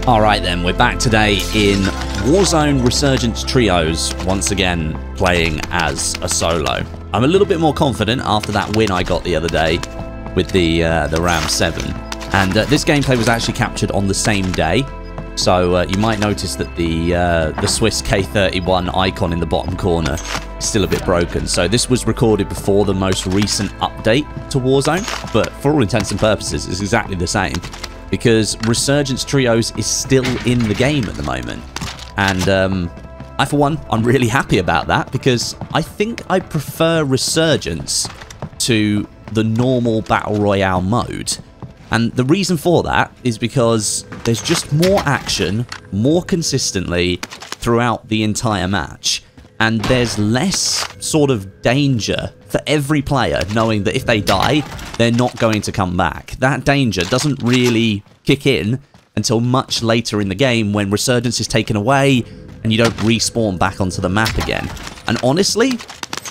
Alright then, we're back today in Warzone Resurgence Trios, once again playing as a solo. I'm a little bit more confident after that win I got the other day with the Ram 7. And this gameplay was actually captured on the same day, so you might notice that the Swiss K31 icon in the bottom corner is still a bit broken. So this was recorded before the most recent update to Warzone, but for all intents and purposes it's exactly the same, because Resurgence Trios is still in the game at the moment. And I, for one, I'm really happy about that, because I think I prefer Resurgence to the normal Battle Royale mode. And the reason for that is because there's just more action, more consistently throughout the entire match. And there's less sort of danger for every player knowing that if they die, they're not going to come back. That danger doesn't really kick in until much later in the game when Resurgence is taken away and you don't respawn back onto the map again. And honestly,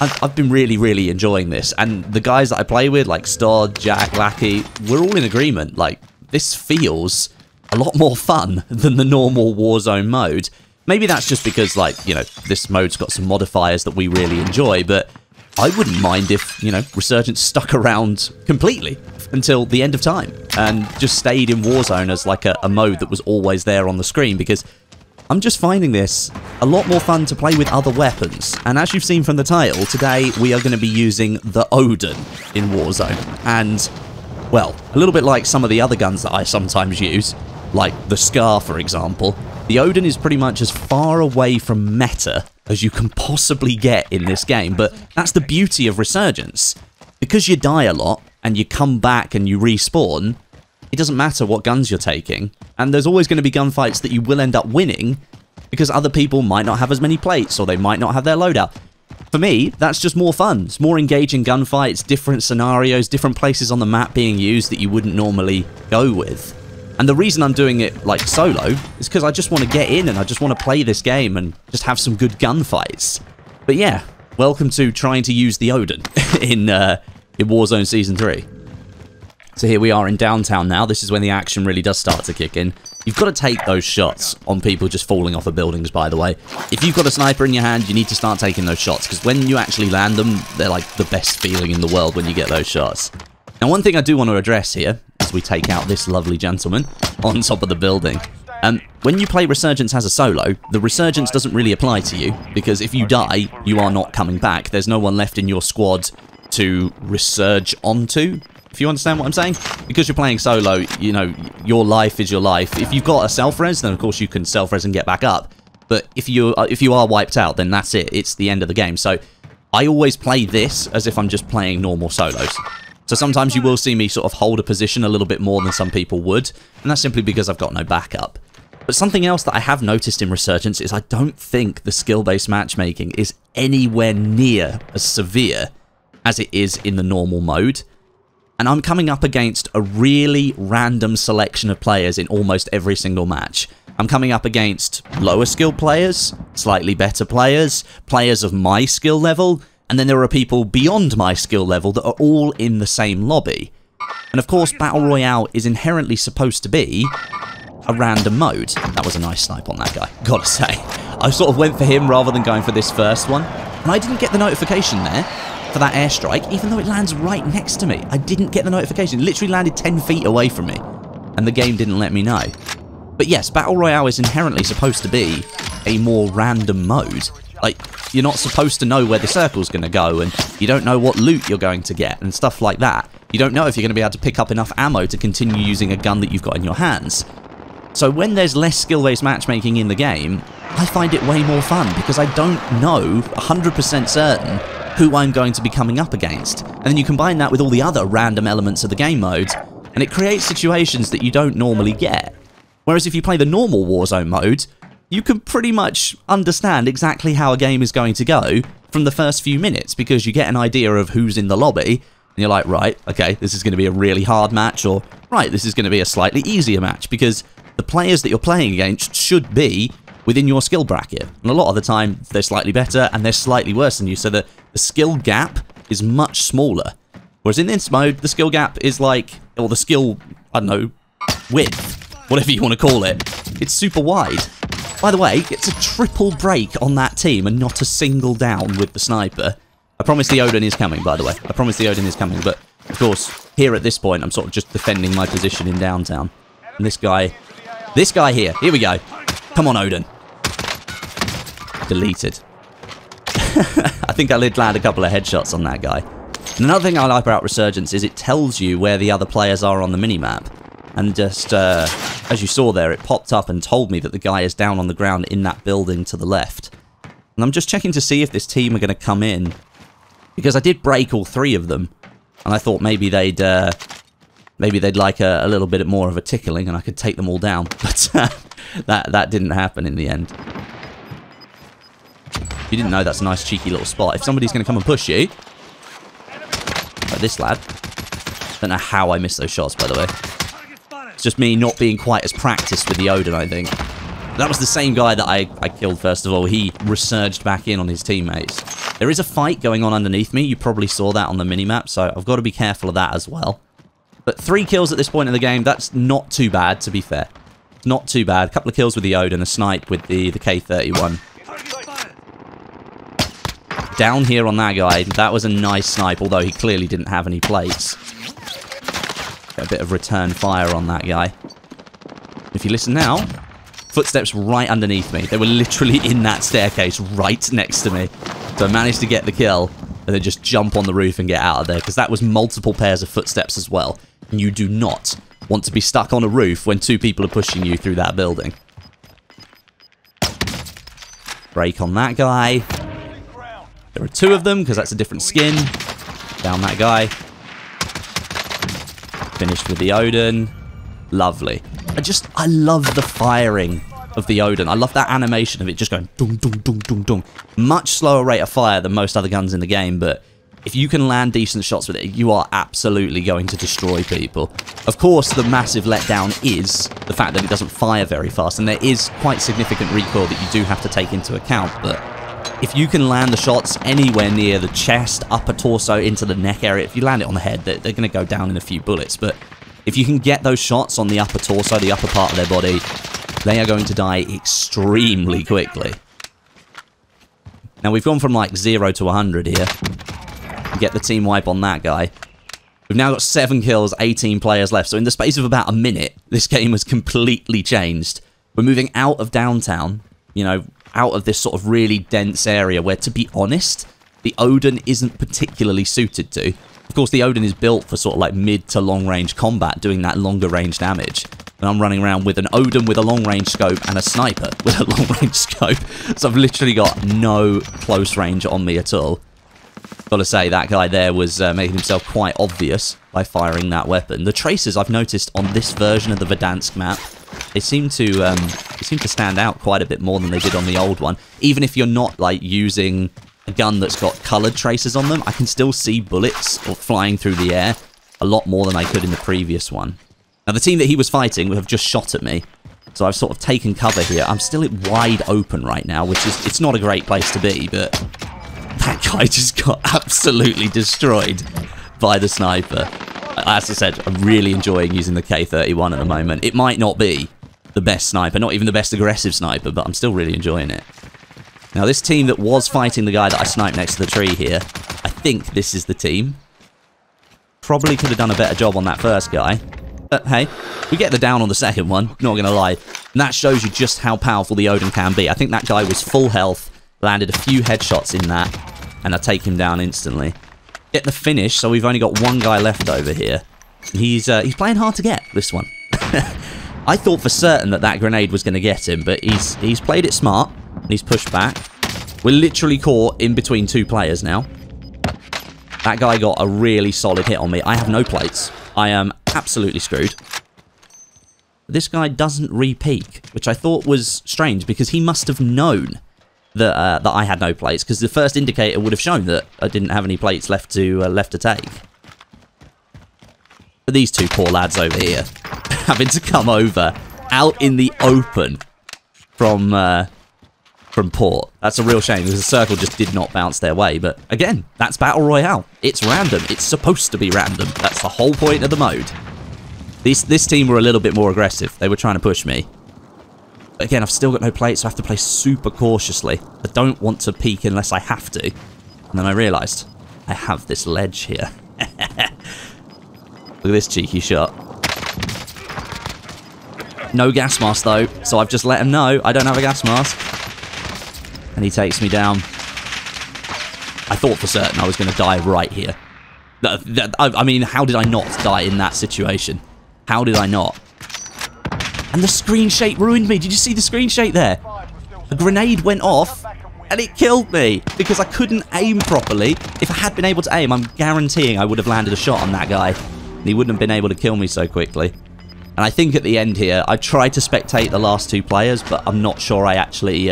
I've been really enjoying this. And the guys that I play with, like Stod, Jack, Lackey, we're all in agreement. Like, this feels a lot more fun than the normal Warzone mode. Maybe that's just because, like, you know, this mode's got some modifiers that we really enjoy, but I wouldn't mind if, you know, Resurgence stuck around completely until the end of time and just stayed in Warzone as like a mode that was always there on the screen, because I'm just finding this a lot more fun to play with other weapons. And as you've seen from the title, today we are going to be using the ODEN in Warzone. And, well, a little bit like some of the other guns that I sometimes use, like the Scar, for example, the ODEN is pretty much as far away from meta as you can possibly get in this game. But that's the beauty of Resurgence. Because you die a lot, and you come back and you respawn, it doesn't matter what guns you're taking. And there's always going to be gunfights that you will end up winning, because other people might not have as many plates, or they might not have their loadout. For me, that's just more fun. It's more engaging gunfights, different scenarios, different places on the map being used that you wouldn't normally go with. And the reason I'm doing it, like, solo is because I just want to get in and I just want to play this game and just have some good gunfights. But yeah, welcome to trying to use the ODEN in Warzone Season 3. So here we are in downtown now. This is when the action really does start to kick in. You've got to take those shots on people just falling off of buildings, by the way. If you've got a sniper in your hand, you need to start taking those shots, because when you actually land them, they're like the best feeling in the world when you get those shots. Now, one thing I do want to address here, as we take out this lovely gentleman on top of the building. When you play Resurgence as a solo, the Resurgence doesn't really apply to you, because if you die, you are not coming back. There's no one left in your squad to resurge onto, if you understand what I'm saying. Because you're playing solo, you know, your life is your life. If you've got a self-res, then of course you can self-res and get back up. But if you are wiped out, then that's it. It's the end of the game. So I always play this as if I'm just playing normal solos. So sometimes you will see me sort of hold a position a little bit more than some people would, and that's simply because I've got no backup. But something else that I have noticed in Resurgence is I don't think the skill-based matchmaking is anywhere near as severe as it is in the normal mode. And I'm coming up against a really random selection of players in almost every single match. I'm coming up against lower skill players, slightly better players, players of my skill level, and then there are people beyond my skill level that are all in the same lobby. And of course, Battle Royale is inherently supposed to be a random mode. That was a nice snipe on that guy, gotta say. I sort of went for him rather than going for this first one, and I didn't get the notification there for that airstrike, even though it lands right next to me. I didn't get the notification. It literally landed 10 feet away from me, and the game didn't let me know. But yes, Battle Royale is inherently supposed to be a more random mode. Like, you're not supposed to know where the circle's going to go, and you don't know what loot you're going to get, and stuff like that. You don't know if you're going to be able to pick up enough ammo to continue using a gun that you've got in your hands. So when there's less skill-based matchmaking in the game, I find it way more fun, because I don't know 100% certain who I'm going to be coming up against. And then you combine that with all the other random elements of the game mode, and it creates situations that you don't normally get. Whereas if you play the normal Warzone mode, you can pretty much understand exactly how a game is going to go from the first few minutes, because you get an idea of who's in the lobby, and you're like, right, okay, this is going to be a really hard match, or, right, this is going to be a slightly easier match, because the players that you're playing against should be within your skill bracket. And a lot of the time, they're slightly better, and they're slightly worse than you, so the skill gap is much smaller. Whereas in this mode, the skill gap is like, or the skill, I don't know, width, whatever you want to call it, It's super wide. By the way, it's a triple break on that team and not a single down with the sniper. I promise the Odin is coming, by the way. I promise the Odin is coming, but of course, here at this point, I'm sort of just defending my position in downtown. And this guy here we go. Come on, Odin. Deleted. I think I did land a couple of headshots on that guy. And another thing I like about Resurgence is it tells you where the other players are on the minimap. And just, as you saw there, it popped up and told me that the guy is down on the ground in that building to the left. And I'm just checking to see if this team are going to come in. Because I did break all three of them. And I thought maybe they'd like a little bit more of a tickling and I could take them all down. But that didn't happen in the end. If you didn't know, that's a nice cheeky little spot. If somebody's going to come and push you, like this lad. Don't know how I missed those shots, by the way. It's just me not being quite as practiced with the Odin, I think. That was the same guy that I killed first of all. He resurged back in on his teammates. There is a fight going on underneath me. You probably saw that on the minimap, so I've got to be careful of that as well. But 3 kills at this point in the game, that's not too bad, to be fair. Not too bad. A couple of kills with the Odin, a snipe with the K31. Down here on that guy, that was a nice snipe, although he clearly didn't have any plates. Got a bit of return fire on that guy. If you listen now, footsteps right underneath me. They were literally in that staircase right next to me. So I managed to get the kill and then just jump on the roof and get out of there, because that was multiple pairs of footsteps as well. And you do not want to be stuck on a roof when 2 people are pushing you through that building. Break on that guy. There are 2 of them, because that's a different skin. Down that guy. Finished with the Odin. Lovely. I love the firing of the Odin. I love that animation of it just going dung, dung, dung, dung, dung. Much slower rate of fire than most other guns in the game, but if you can land decent shots with it, you are absolutely going to destroy people. Of course, the massive letdown is the fact that it doesn't fire very fast, and there is quite significant recoil that you do have to take into account, but if you can land the shots anywhere near the chest, upper torso, into the neck area, if you land it on the head, they're going to go down in a few bullets. But if you can get those shots on the upper torso, the upper part of their body, they are going to die extremely quickly. Now, we've gone from like 0 to 100 here. Get the team wipe on that guy. We've now got 7 kills, 18 players left. So in the space of about a minute, this game has completely changed. We're moving out of downtown, you know, out of this sort of really dense area where, to be honest, the Odin isn't particularly suited to. Of course, the Odin is built for sort of like mid to long range combat, doing that longer range damage. And I'm running around with an Odin with a long range scope and a sniper with a long range scope. So I've literally got no close range on me at all. Gotta say, that guy there was making himself quite obvious by firing that weapon. The traces I've noticed on this version of the Verdansk map, they seem to stand out quite a bit more than they did on the old one. Even if you're not like using a gun that's got coloured traces on them, I can still see bullets flying through the air a lot more than I could in the previous one. Now, the team that he was fighting have just shot at me, so I've sort of taken cover here. I'm still wide open right now, which is, it's not a great place to be, but that guy just got absolutely destroyed by the sniper. As I said, I'm really enjoying using the K31 at the moment. It might not be the best sniper, not even the best aggressive sniper, but I'm still really enjoying it. Now, this team that was fighting the guy that I sniped next to the tree here, I think this is the team. Probably could have done a better job on that first guy. But hey, we get the down on the second one, not going to lie. And that shows you just how powerful the Odin can be. I think that guy was full health, landed a few headshots in that, and I take him down instantly. Get the finish, so we've only got one guy left over here. He's playing hard to get, this one. I thought for certain that that grenade was going to get him, but he's played it smart, and he's pushed back. We're literally caught in between 2 players now. That guy got a really solid hit on me. I have no plates. I am absolutely screwed. This guy doesn't re-peek, which I thought was strange, because he must have known that I had no plates, because the first indicator would have shown that I didn't have any plates left to take. But these 2 poor lads over here, having to come over out in the open from port. That's a real shame, because the circle just did not bounce their way. But again, that's Battle Royale. It's random. It's supposed to be random. That's the whole point of the mode. This team were a little bit more aggressive. They were trying to push me. Again, I've still got no plates, so I have to play super cautiously. I don't want to peek unless I have to. And then I realised I have this ledge here. Look at this cheeky shot. No gas mask, though, so I've just let him know I don't have a gas mask. And he takes me down. I thought for certain I was going to die right here. I mean, how did I not die in that situation? How did I not? And the screen shake ruined me. Did you see the screen shake there? A grenade went off and it killed me because I couldn't aim properly. If I had been able to aim, I'm guaranteeing I would have landed a shot on that guy. And he wouldn't have been able to kill me so quickly. And I think at the end here, I tried to spectate the last two players, but I'm not sure I actually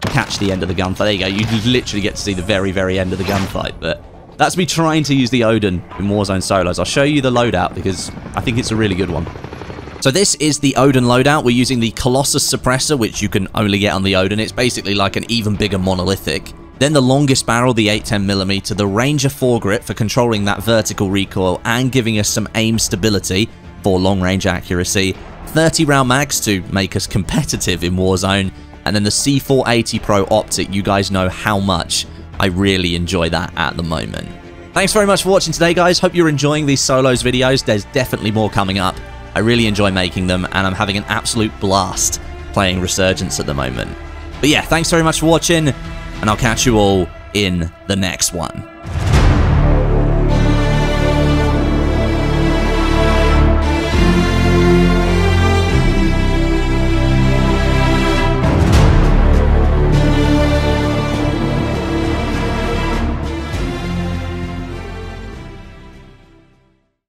catch the end of the gunfight. There you go. You literally get to see the very, very end of the gunfight. But that's me trying to use the ODEN in Warzone solos. I'll show you the loadout because I think it's a really good one. So this is the ODEN loadout. We're using the Colossus suppressor, which you can only get on the ODEN. It's basically like an even bigger monolithic. Then the longest barrel, the 810mm, the Ranger foregrip for controlling that vertical recoil and giving us some aim stability for long-range accuracy. 30 round mags to make us competitive in Warzone. And then the C480 Pro optic. You guys know how much I really enjoy that at the moment. Thanks very much for watching today, guys. Hope you're enjoying these solos videos. There's definitely more coming up. I really enjoy making them, and I'm having an absolute blast playing Resurgence at the moment. But yeah, thanks very much for watching, and I'll catch you all in the next one.